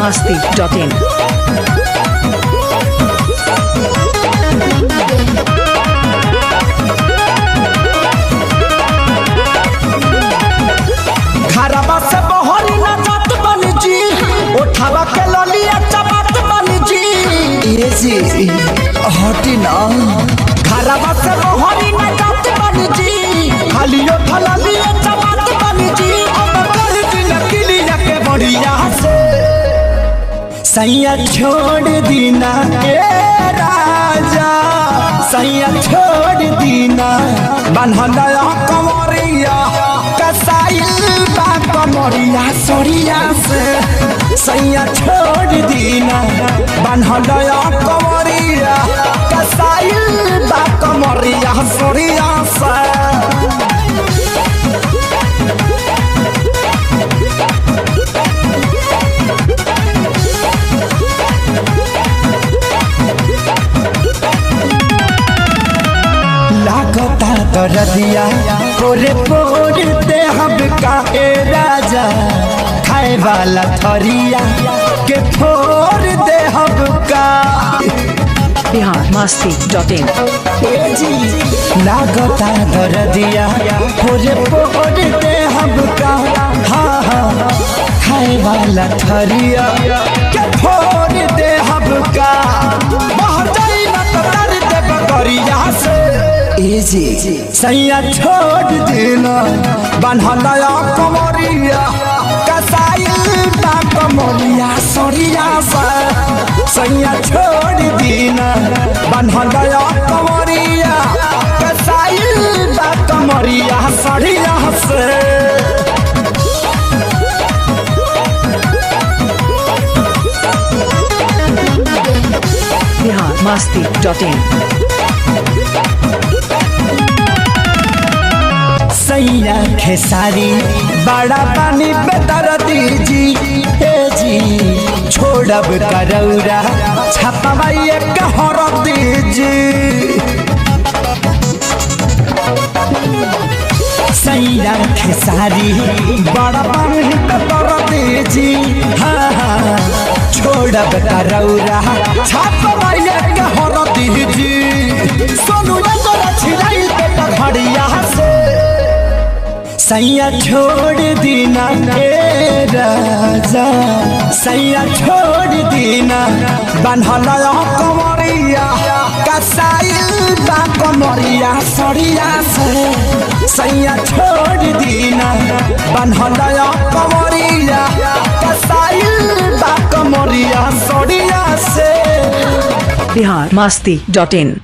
biharmasti.in घरवा से बहरी ना जात बन जी, उठावा के ललिया चबात बन जी। ये जी हटी ना, घरवा से बहरी ना जात बन जी, खाली उठा ललिया चबात बन जी। अब कर दिन किलिया के बढ़िया से सैया छोड़ दीना ए राजा, सैया छोड़ दीना बन्हला कमरिया कसाइल बा कमरिया सरिया से। सैया छोड़ दीना बन्हला कमरिया कसाइल बा कमरिया सरिया से। लागता दरदिया पोरे पोरे दे हम का ए राजा, खाए वाला थरिया के फोर दे हम का। biharmasti.in लागता दरदिया पोरे पोरे दे हम का, हाँ हाँ खाए वाला थरिया के फोर दे हम का। बाहर जाई ना तो डर दे बकरिया से। सैया छोड़ देना बन्हला कमरिया कसाइल बा कमरिया सरिया से। सैया छोड़ देना बन्हला कमरिया कसाइल बा कमरिया सरिया से। biharmasti.in सैया खेसारी बड़ा पानी बेतर दीजी हे जी, छोड़ब करौरा छपवाइए कहर दीजी। सैया खेसारी बड़ा पानी बेतर दीजी, हाँ हाँ छोड़ब करौरा छपवाइए कहर दीजी। सोनू छिलाई बेटा घड़िया से सैया छोड़ दीना ए राजा, सैया छोड़ दीना बन्हला कमरिया कसाइल बा कमरिया सरिया से। सैया छोड़ दीना बन्हला कमरिया कसाइल बा कमरिया सरिया से। biharmasti.in